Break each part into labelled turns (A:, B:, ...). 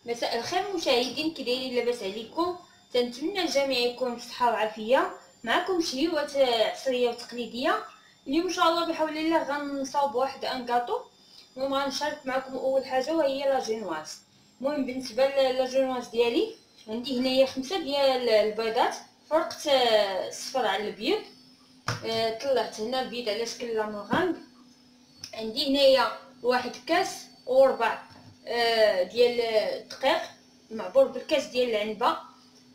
A: مساء الخير مشاهدين، كي دايرين؟ لاباس عليكم؟ تنتمنى الجميع يكون بصحه وعافيه. معكم شهيوات عصريه وتقليديه. اليوم ان شاء الله بحول الله غنصاوب واحد ان كاطو. المهم غنشارك معكم اول حاجه وهي لا جينواز. المهم بالنسبه لا جينواز ديالي عندي هنايا 5 ديال البيضات. فرقت الصفر على الابيض. طلعت هنا البيض على شكل لامون غامق. عندي هنايا واحد كاس وربع ديال الدقيق معبور بالكاس ديال العنبه.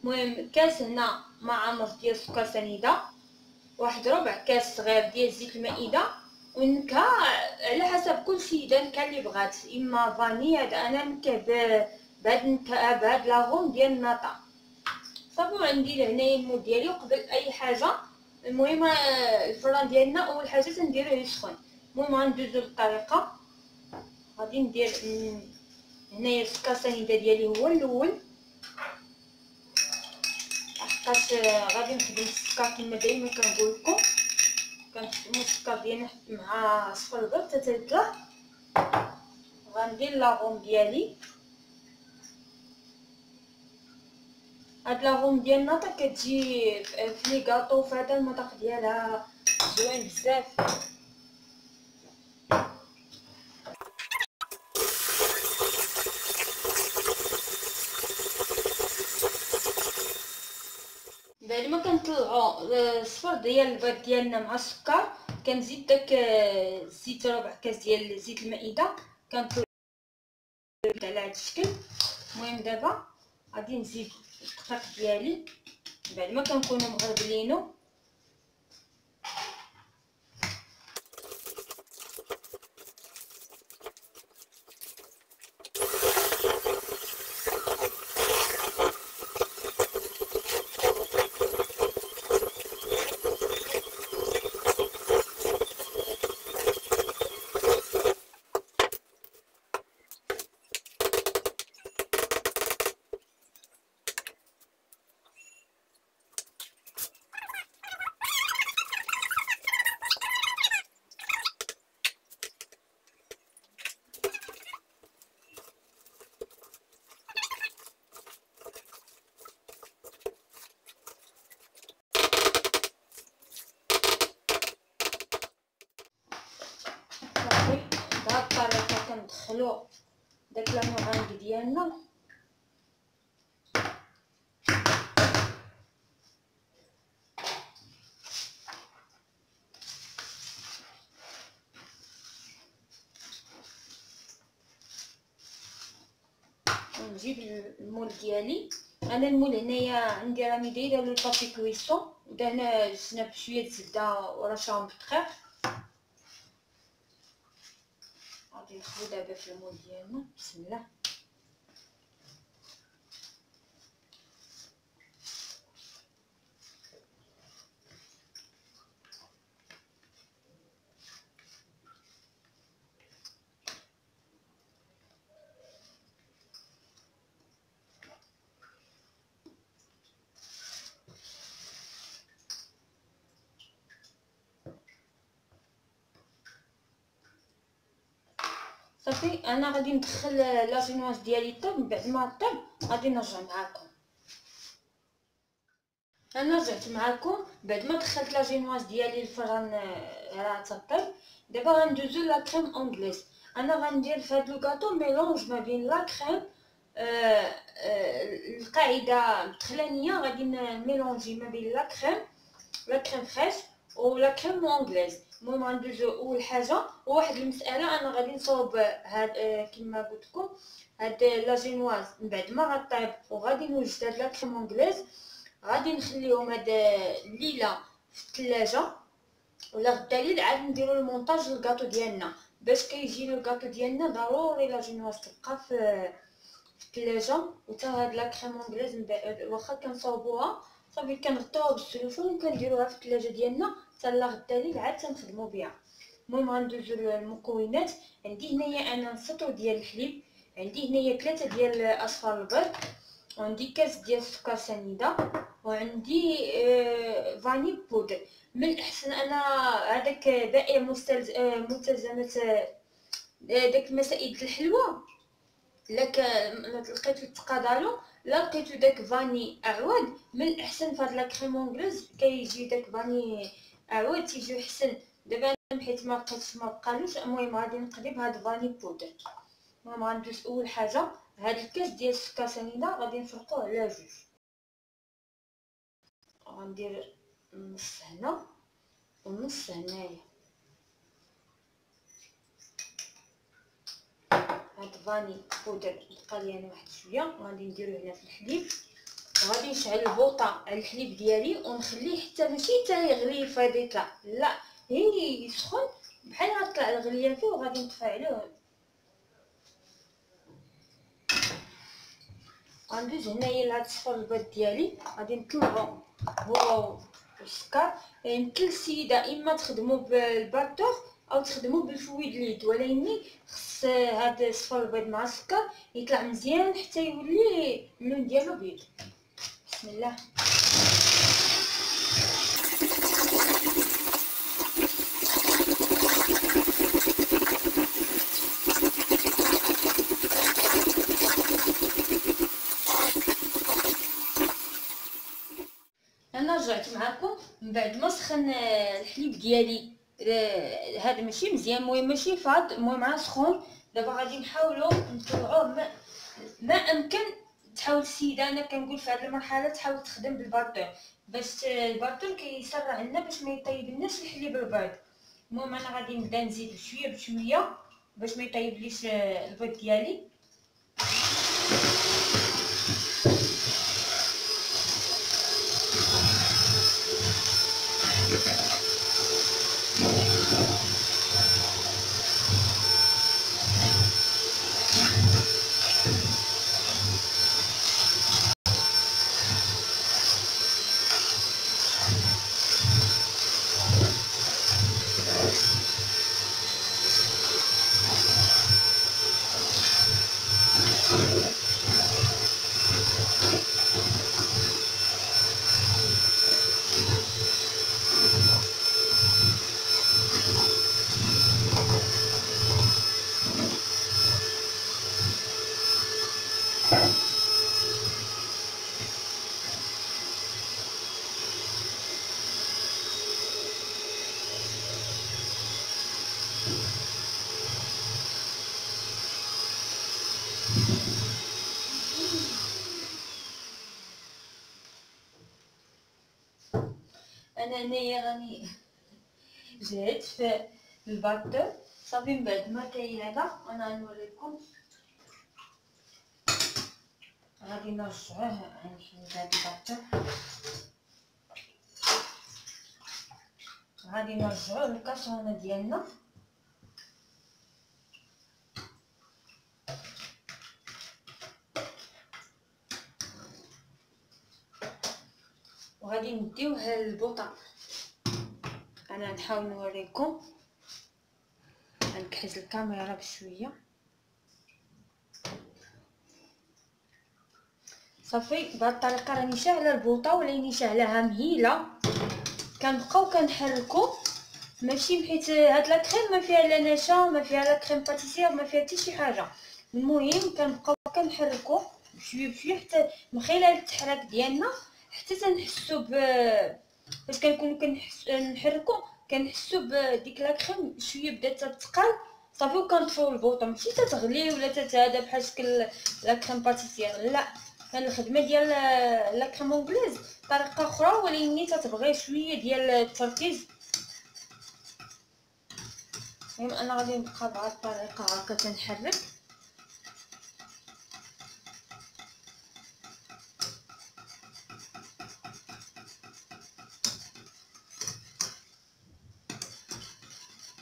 A: المهم كاس هنا مع عمر ديال السكر سنيده، واحد ربع كاس صغير ديال زيت المائده، ونكهه على حسب كل سيده النكهه اللي بغات، اما فاني. هذا انا نكه بهاد النكهه بهاد لاغوم ديال الناطا. صافي عندي هنايا المول ديالي. وقبل اي حاجه المهم الفران ديالنا اول حاجه تنديروه يسخن. المهم غندوزو للطريقه. غادي ندير هنايا السكر سنيده ديالي هو الاول، حقاش غادي نخدم السكر كما دايما كنقول لكم. كنخدمو السكر ديالنا نحط مع صفر البيض حتى تلقاه. غندير لاغوم ديالي. هاد لاغوم ديال الناطا كتجي في لي كاطو، فهذا المذاق ديالها زوين بزاف. بعد ما كنطلعو الصفر ديال البيض ديالنا مع السكر، كنزيد داك زيت ربع كاس ديال زيت المائده. كنطلع على هاد الشكل. المهم دابا غادي نزيد الدقيق ديالي بعد ما كنكونوا مغربلينو. صافي بهاد الطريقه كندخلو داك لاموغانك ديالنا. ونجيب المول ديالي. انا المول هنايا عندي راني دايره له البابي كويسون، ودهنا جبنا بشويه زبده ورشاهم بالدقيق. غادي ندخلو دابا في المول ديالنا. بسم الله. صافي انا غادي ندخل لاجينواز ديالي طيب. من بعد ما طيب غادي نرجع معاكم. انا رجعت معاكم بعد ما دخلت لاجينواز ديالي الفران. راه طيب. دابا غندوزو لا كريم انجليز. انا غندير في هذا الكاطو ميلونج ما بين لا كريم القاعده الدخلانيه. غادي نميلونجي ما بين لا كريم فريش ولا كريم انجليز. المهم غندوزو اول حاجه وواحد المساله. انا غادي نصاوب هاد كما قلت لكم هاد لاجينواز من بعد ما غطيب وغادي نوجد هاد لا كريم انجليز. غادي نخليهم هاد الليله في الثلاجه، ولا غدا ليل عاد نديرو المونتاج للكاطو ديالنا. باش كيجي الكاطو ديالنا ضروري لا جينواز تبقى في الثلاجه. وتا هاد لا كريم انجليز واخا كنصاوبوها صافي كنغطيوها بالسلوفون وكنديروها في الثلاجه ديالنا حتى لا غدا ليل عاد تنخدمو بها. المهم غندوزو المكونات. عندي هنايا انا سطو ديال الحليب، عندي هنايا 3 ديال اصفار البيض، وعندي كاس ديال السكر سنيده، وعندي فاني بودر. من الاحسن انا هذاك باقي ملتزمات داك المسائد الحلوى لقيتو تقادالو لا لقيتو داك فاني اعواد، من الاحسن فهاد لا كريم اونغليز كيجي داك فاني اعواد تيجيو حسن. دابا حيت ما لقيتش ما بقالوش، المهم غادي نقلب هاد فاني بودر. المهم غندوز اول حاجه هاد الكاس ديال السكر سنيده غادي نفرقوه على جوج. غندير نص هنا ونص هنايا. هاد فاني بودر بقى لي انا واحد شويه، غادي نديرو هنا في الحليب. غادي نشعل البوطه على الحليب ديالي ونخليه حتى ماشي حتى يغلي فاديكا، لا هي يسخن بحال غطلع الغليه فيه وغادي نطفي عليه. غندوز هنايا لهاد الصفر البيض ديالي، غادي نطلعو هو والسكر. يمكن السيده اما تخدموا بالباتور او تخدموا بالفويد اليد، ولكن خص هاد الصفر البيض مع السكر يطلع مزيان حتى يولي اللون ديالو بيض. بسم الله. انا رجعت معكم من بعد ما سخن الحليب ديالي. هذا ماشي مزيان، المهم ماشي فاض، المهم راه سخون. دابا غادي نحاولوا نطلعوه. ما امكن تحاول السيده، انا كنقول في هذه المرحله تحاول تخدم بالباطور، باش الباطور كيسرع لنا باش ما يطيبلناش الحليب البيض. المهم انا غادي نبدا نزيد شويه بشويه باش ما يطيبليش البيض ديالي. انا هنايا راني جهدت في الباطور صافي. من بعد ما كاين هذا انا غنوريكم. غادي نرجعوه غنحيد هاد الباطور، غادي نرجعوه للكاسرونه ديالنا. وغادي نديوه للبوطه. انا نحاول نوريكم، غنكحز الكاميرا بشويه. صافي بهاد الطريقه راني شاعله البوطه ولاني شاعلاها مهيله. كنبقاو كنحركو، ماشي بحيت هاد لا كريم ما فيها لا نشا ما فيها لا كريم باتيسير ما فيها حتى شي حاجه. المهم كنبقاو كنحركو بشويه بشويه حتى من خلال التحرك ديالنا حتى تنحسو فاش كنكونو نحركو كنحسو بديك لا كريم شويه بدات تتقال. صافي وكنطفيو البوطه، ماشي تتغلي ولا تتهادى بحال شكل لا كريم باتيسير، لا. الخدمه ديال لا كريم اونغليز طريقه اخرى ولكن تتبغي شويه ديال التركيز. المهم انا غادي نبقى بهاد الطريقه هكا تنحرك.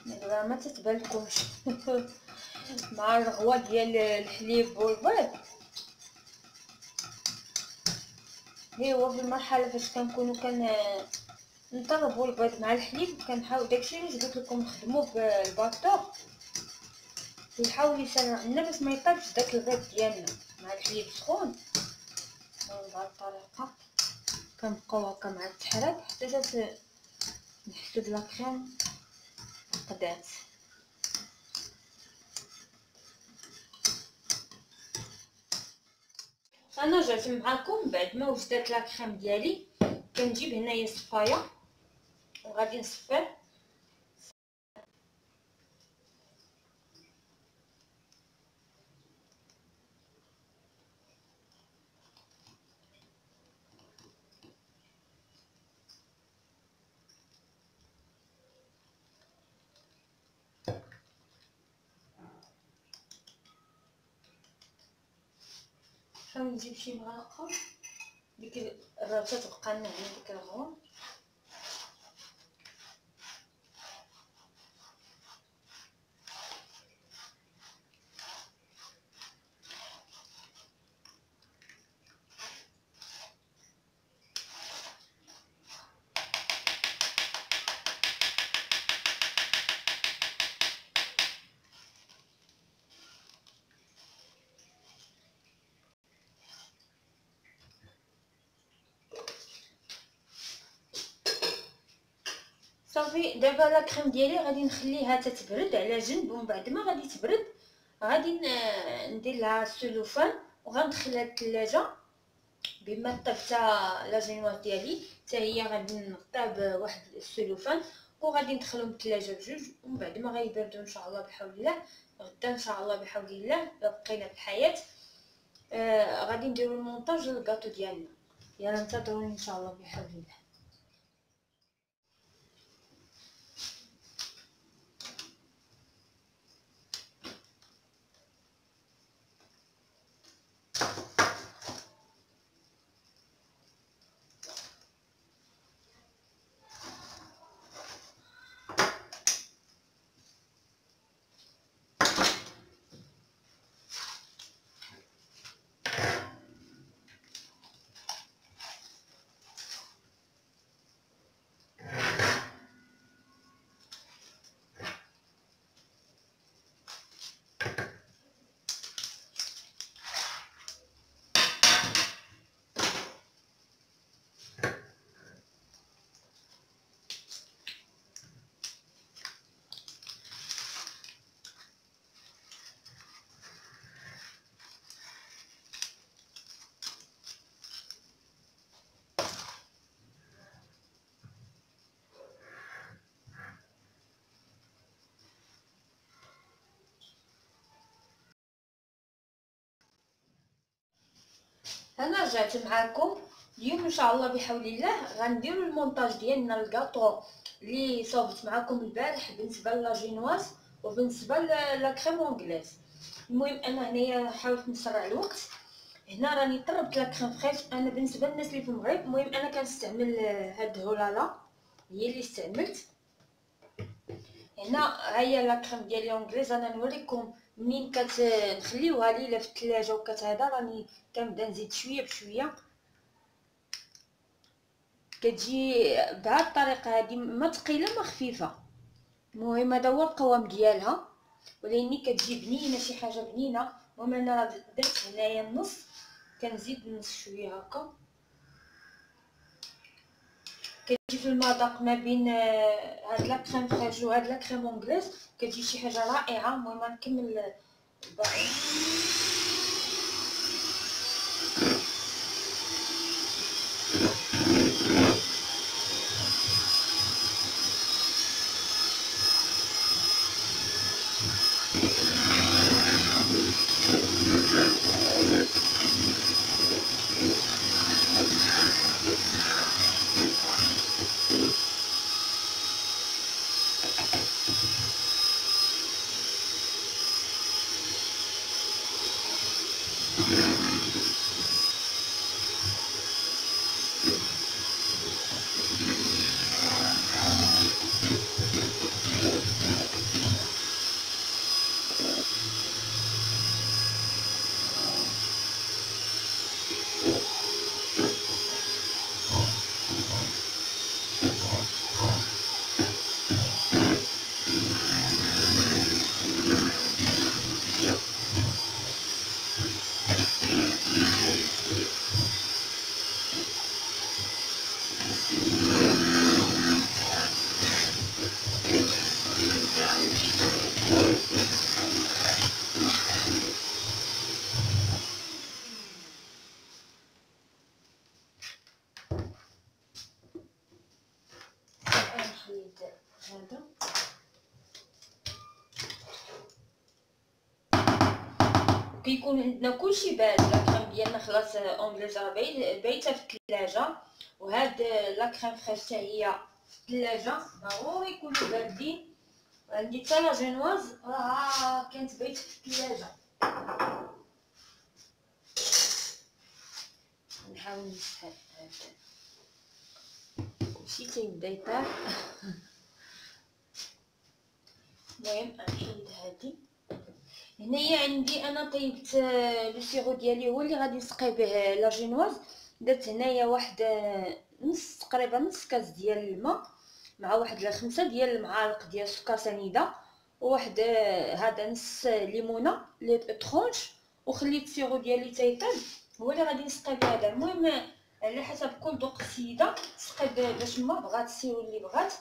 A: دابا ما تتبالكمش مع الرغوه ديال الحليب والبيض. هو في المرحله فاش كنكونوا نطربوا البيض مع الحليب كنحاول داكشي اللي قلت لكم نخدموا بالباطور يحاول يسرع لنا باش ما يطيبش داك البيض ديالنا مع الحليب سخون. بهاد الطريقه كنبقاو هكا مع التحرك حتى نحسو بلا كريم قدات. انا جات معكم بعد ما وجدت لا كريم ديالي. كنجيب هنايا الصفايه وغادي نصفر. نحاول نجيب شي معلقه، ديك الرابطه تبقى لنا هنا ديك الغون. صافي دابا لا كريم ديالي غادي نخليها تتبرد على جنب، ومن بعد ما غادي تبرد غادي ندير لها السلوفان وغندخلها للثلاجه بما طيب حتى لا جينواز ديالي حتى هي غادي نغطيها بواحد السلوفان وغادي ندخلهم للثلاجه بجوج، ومن بعد ما غيبردوا ان شاء الله بحول الله غدا ان شاء الله بحول الله بقينا بالحياه غادي نديروا المونتاج للكاطو ديالنا. يلا انتظروني ان شاء الله بحول الله. انا رجعت معكم اليوم ان شاء الله بحول الله غنديروا المونتاج ديالنا للكاطو اللي صوبت معكم البارح بالنسبه لاجينواز وبالنسبه لا كريم اونغليز. المهم انا هنايا حاولت نسرع الوقت، هنا راني طربت لا كريم فريش. انا بالنسبه للناس اللي في المغرب المهم انا كنستعمل هاد هولالا هي اللي استعملت. هنا ها هي لا كريم ديالي اونغليز، انا نوريكم منين كتخليوها ليله في الثلاجه وكتهدا راني كنبدا نزيد شويه بشويه كتجي بهاد الطريقه هادي، ما ثقيله ما خفيفه. المهم هذا هو القوام ديالها، ولكن كتجي بنينه شي حاجه بنينه. المهم انا راه درت هنايا النص، كنزيد نص شويه هكا. كتجي في المذاق ما بين هاد لا كريم فريش وهاد لا كريم اونغليز، كتجي شي حاجه رائعه. المهم نكمل الباقي. وكيكون عندنا كلشي بارد. لاكريم ديالنا خلاص اونغليزا بايته في الثلاجه، وهاد لاكريم فريش حتى هي في الثلاجه، ضروري يكونوا باردين. عندي حتى لا جينواز راه كانت بايته في الثلاجه. نحاول نسحب هذا كلشي تيبدا يطيح. المهم نحيد هادي. هنايا عندي انا طيبت لو سيرو ديالي هو اللي غادي نسقي به لا جينواز. درت هنايا واحد نص تقريبا نص كاس ديال الماء مع واحد 5 ديال المعالق ديال السكر سنيده، وواحد هذا نص ليمونه لي طرونش، وخليت السيرو ديالي تيطيب هو اللي غادي نسقي به هذا. المهم على حسب كل ذوق السيده تسقي باش ما بغات السيرو اللي بغات.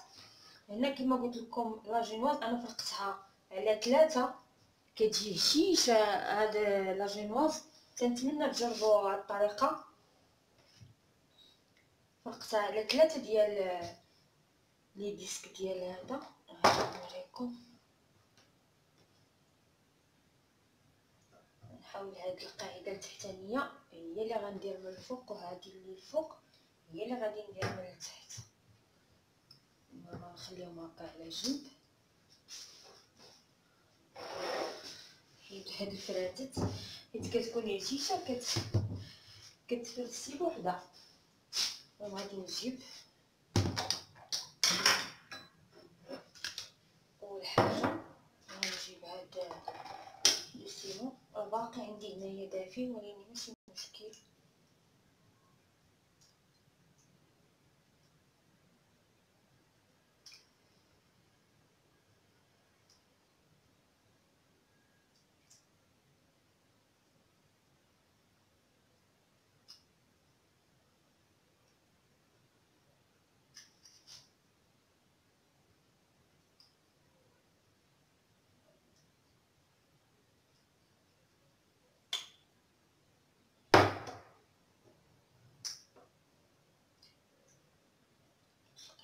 A: هنا كما قلت لكم لا جينواز انا فرقتها على 3 كتجي هشيشه. هاد لا جينواز كنتمنى تجربوا هاد الطريقه. فرقتها على 3 ديال لي ديسك ديال هذا. نوريكم، نحاول هاد القاعده التحتانيه هي اللي غندير من الفوق، وهذه اللي الفوق هي اللي غادي ندير من التحت. غنخليهم هكا على جنب. حيد هاد الفراتات حيت كتكون هشيشه كتفرسي بوحدها. وغادي نجيب اول حاجه غنجيب هاد لو سيمون. الباقي عندي هنايا دافي ولكن ماشي مشكل.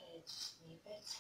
A: هاد السنيبات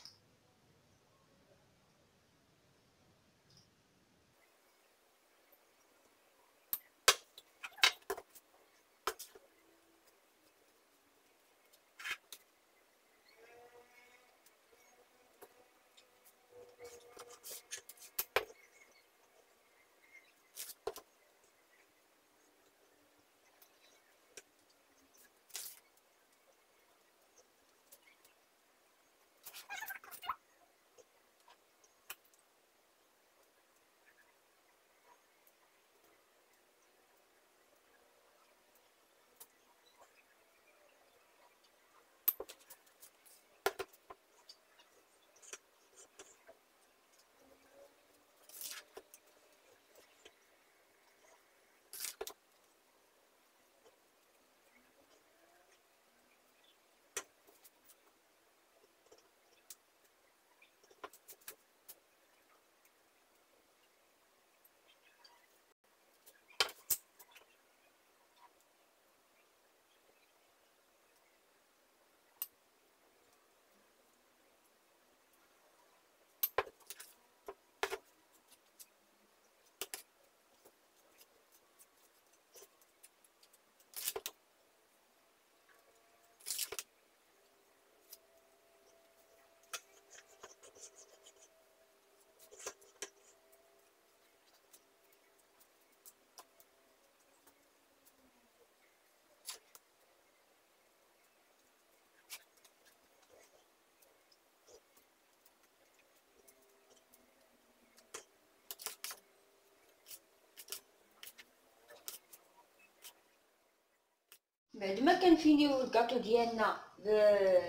A: بعد ما كنفينيو الكاطو ديالنا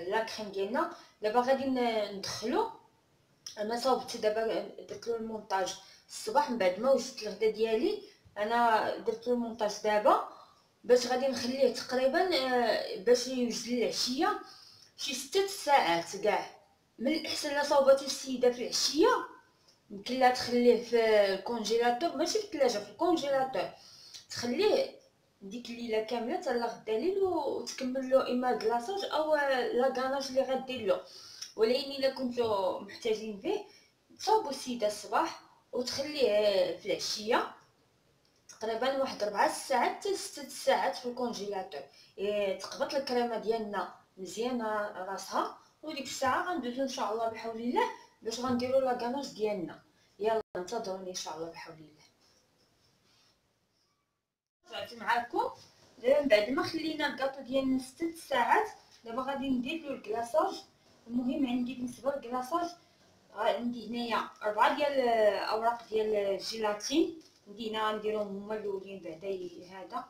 A: لا كريم ديالنا. دابا غادي ندخلو. انا صاوبت دابا درت له المونتاج الصباح من بعد ما وجدت الغدا ديالي. انا درت له المونتاج دابا باش غادي نخليه تقريبا باش يوجد العشيه شي 6 ساعات كاع. من الاحسن لا صاوباتو السيده في العشيه يمكن لها تخليه في الكونجيلاتور، ماشي في الثلاجه، في الكونجيلاتور. تخليه ديك الليله كامله حتى لغدا الليل وتكمل له اما كلاصاج او لا غاناج اللي غدير له. ولكن الا كنتو محتاجين به تصاوبوا السيده الصباح وتخليه في العشيه تقريبا واحد 4 ساعات حتى 6 ساعات في الكونجيلاتور. تقبط الكريمه ديالنا مزيان راسها، وديك الساعه غندوزو ان شاء الله بحول الله باش غنديرو لا كانوش ديالنا. يلا انتظروني ان شاء الله بحول الله. رجعت معاكم دابا من بعد ما خلينا الكاطو ديالنا 6 ساعات. دابا غادي ندير له الكلاصاج. المهم عندي بالنسبه للكلاصاج عندي هنايا 4 ديال اوراق ديال الجيلاتين. عندي هنا غنديرهم هما الاولين بعدا هذا.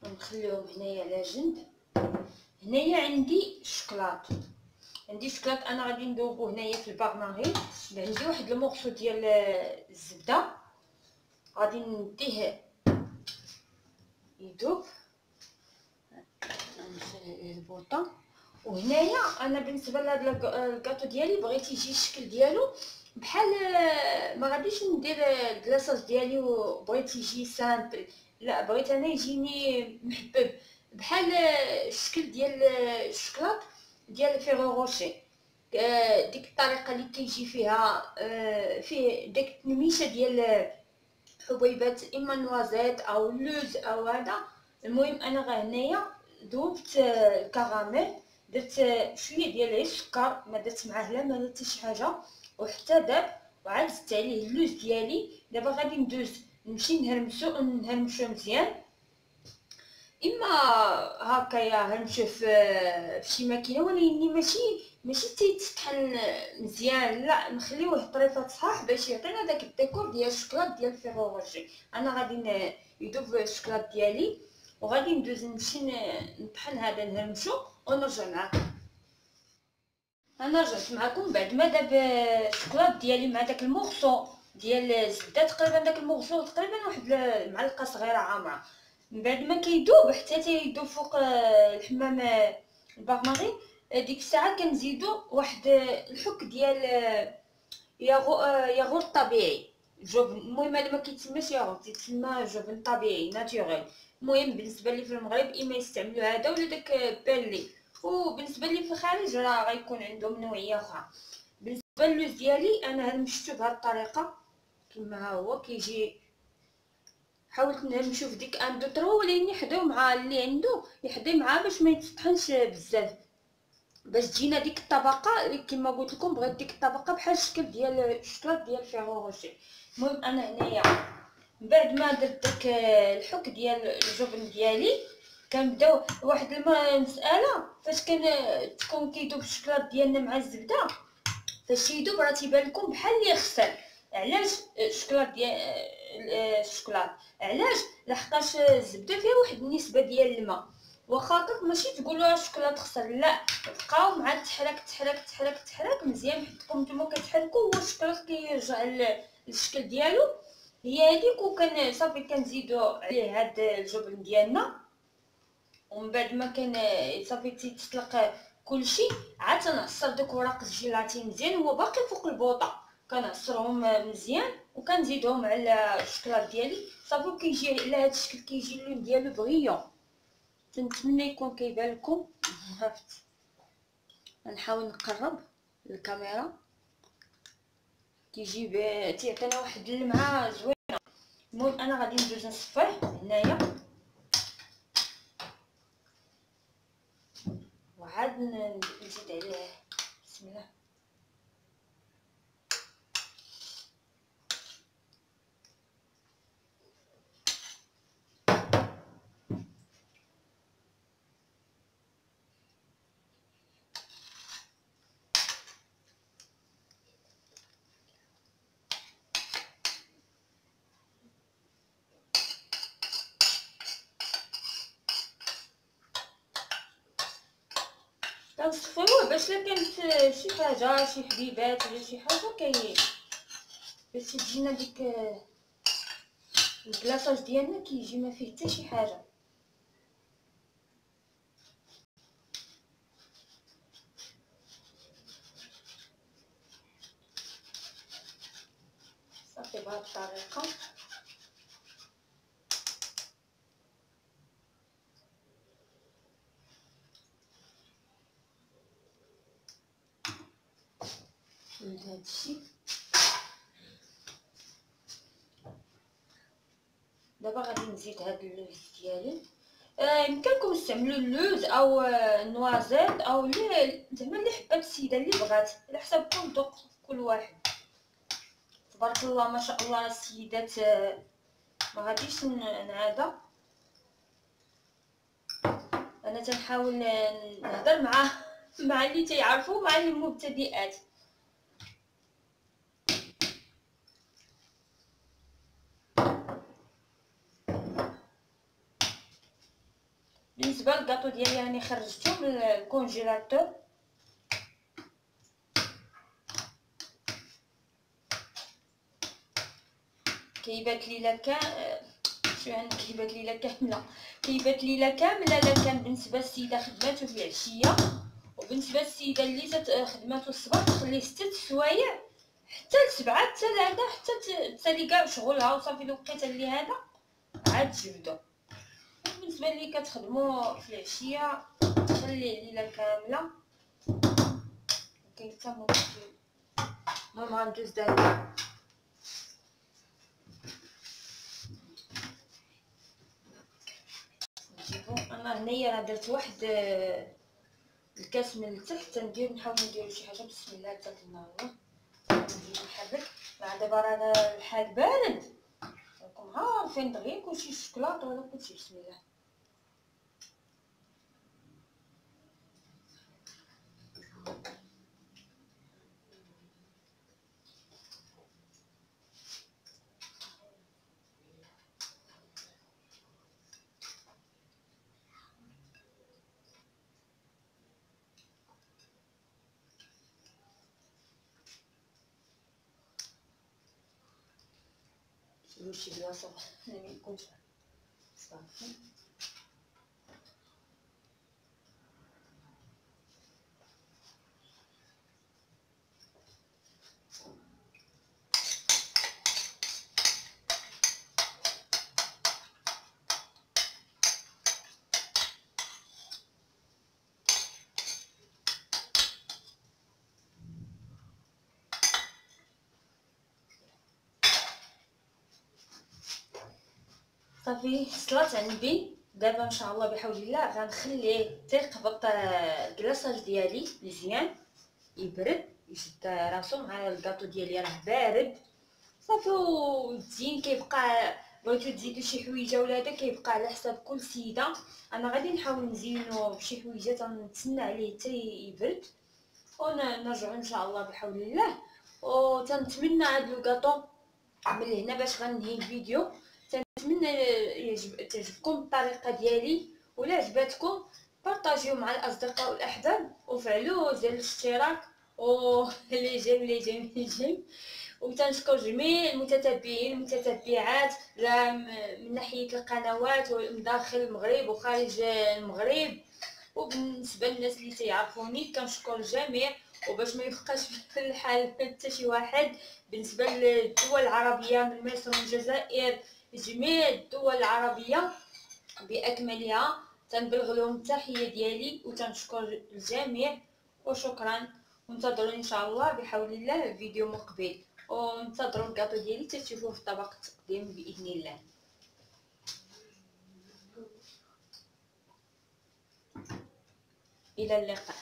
A: ونخليهم هنايا على جنب. هنايا عندي الشكلاط. انا غادي نذوبو هنايا في البارمارين. عندي واحد المورسو ديال الزبده غادي نديه يذوب. نشيل البوطه. وهنايا انا بالنسبه لهذا الكاطو ديالي بغيت يجي الشكل ديالو بحال ما غاديش ندير الكلاصاج ديالي وبغيت يجي سامبل، لا بغيت انا يجيني محبب بحال الشكل ديال الشكلاط ديال فيغو روشي. ديك الطريقه اللي كيجي فيها فيه ديك التنميشه ديال حبيبات اما نوازيت او لوز او هذا. المهم انا هنايا ذوبت الكراميل، درت شويه ديال السكر، ما درت معاه لا ما درت شي حاجه، وحتى داب وعاد زدت عليه اللوز ديالي. دابا غادي ندوز نمشي نهرمشو مزيان، اما هكايا هنمشي في شي ماكينه، ولكن ماشي تيتطحن مزيان، لا نخليوه طريفات صحاح باش يعطينا داك الديكور ديال الشكلاط ديال فيغو روشي. انا غادي يذوب الشكلاط ديالي وغادي ندوز نمشي نطحن هذا نهرمشو ونرجع معاكم. انا رجعت معكم بعد ما داب الشكلاط ديالي مع داك المورسو ديال الزبده. تقريبا داك المورسو تقريبا واحد معلقه صغيره عامره. من بعد ما كيذوب حتى تيذوب فوق الحمام البارمارين، ديك الساعه كنزيدو واحد الحك ديال ياغورت طبيعي جبن. المهم هذا ما كيتسماش ياغورت، يتسمى جبن طبيعي ناتوريل. المهم بالنسبه لي في المغرب اما يستعملوا هذا ولا داك بيرلي، وبالنسبه لي في الخارج راه غيكون عندهم نوعيه اخرى. بالنسبه للوز ديالي انا هرمشتو بهذه الطريقه كما ها هو كيجي. حاولت نهرمشو في ديك ان دو ترو، ولكن يحدو مع اللي عنده يحدي معاه باش ما يتطحنش بزاف، باش تجينا ديك الطبقه اللي كما قلت لكم بغيت ديك الطبقه بحال الشكل ديال الشكلاط ديال فيغو روشي. المهم انا هنايا من بعد ما درت داك الحك ديال الجبن ديالي كنبداو واحد المساله. فاش تكون كيذوب الشكلاط ديالنا مع الزبده، فاش يذوب راه تيبان لكم بحال اللي يغسل. علاش الشكلاط ديال الشكلاط؟ علاش؟ لحقاش الزبده فيها واحد النسبه ديال الماء. واخا هكاك ماشي تقولوا الشكلاط خسر، لا، تبقاو مع تحرك مزيان حيتكم نتوما كتحركوا هو الشكلاط كيرجع للشكل ديالو. هي هذيك. وكان صافي كنزيدو عليه هاد الجبن ديالنا، ومن بعد ما كان صافي تيتطلق كلشي عاد تنعصر دوك وراق الجيلاتين مزيان هو باقي فوق البوطه، كنعصرهم مزيان وكنزيدهم على الشكلاط ديالي. صافي كيجي على هذا الشكل، كيجي اللون ديالو بغيون. نتمنى يكون كيبان لكم. نحاول نقرب الكاميرا. كيجي تيعطينا واحد اللمعه زوينه. المهم انا غادي ندوز نصفيه هنايا وعاد نزيد عليه. بسم الله. كنصفيوه باش لا كانت شي حاجه شي حبيبات ولا شي حاجه باش تجينا ديك الكلاصاج ديالنا كيجي ما فيه حتى شي حاجه. نغطي بهذه الطريقه. هذا الشيء دابا غادي نزيد هذا اللوز ديالي. يمكنكم تستعملوا اللوز او النوازيت او زعما اللي حبات السيده اللي بغات، على حسابكم ذوق كل واحد. تبارك الله ما شاء الله السيدات. ما غاديش نعادا، انا تنحاول نهضر مع اللي تيعرفوا مع المبتدئات. بالنسبه للكاطو ديالي راني خرجته من الكونجيلاتور. كيبات ليله كيبات ليله كامله، كيبات ليله كامله. لا كان بالنسبه للسيده خدماتو في العشيه، وبالنسبه للسيده اللي خدماتو الصباح تخليه 6 سوايع حتى ل7 حتى لهذا، حتى تسالي كاع شغلها وصافي الوقيته اللي هذا عاد تجبدو. بالنسبه لي كتخدمو في العشيه تخليه ليله كامله. كاين حتى ماما ندوز دابا. انا هنايا راه درت واحد الكاس من التحت ندير، نحاول ندير شي حاجه. بسم الله حتى النهار نجي نحرك. مع دابا راه الحال بارد، راكم عارفين دغيا كلشي الشكلاط ولا كلشي. بسم الله. شي بلاصه ما يكونش صافي. صافي صلات على النبي. دابا ان شاء الله بحول الله غنخليه تيقبط الكلاصاج ديالي مزيان، يبرد يشد راسو مع الكاطو ديالي راه بارد صافي. والزين كيبقى بغيتو تزيدو شي حويجه ولا هذا كيبقى على حساب كل سيده. انا غادي نحاول نزينو بشي حويجه، تنتسنى عليه حتى يبرد ونرجعو ان شاء الله بحول الله. وتنتمنى هذا الكاطو من هنا باش غننهي الفيديو. نتمنى تعجبكم الطريقه ديالي، ولا عجباتكم بارطاجيو مع الاصدقاء والاحباب وفعلوا زر الاشتراك لي جيم. وتنشكر جميع المتتبعين المتتبعات لا من ناحيه القنوات ومن داخل المغرب وخارج المغرب. وبالنسبه للناس اللي تيعرفوني كنشكر الجميع. وباش ما يبقاش في الحال حتى شي واحد، بالنسبه للدول العربيه من مصر والجزائر جميع الدول العربيه باكملها تنبلغ لهم التحيه ديالي وتنشكر الجميع وشكرا. وانتظروا ان شاء الله بحول الله فيديو مقبل، وانتظروا الكاطو ديالي تشوفوه في طبق التقديم باذن الله. الى اللقاء.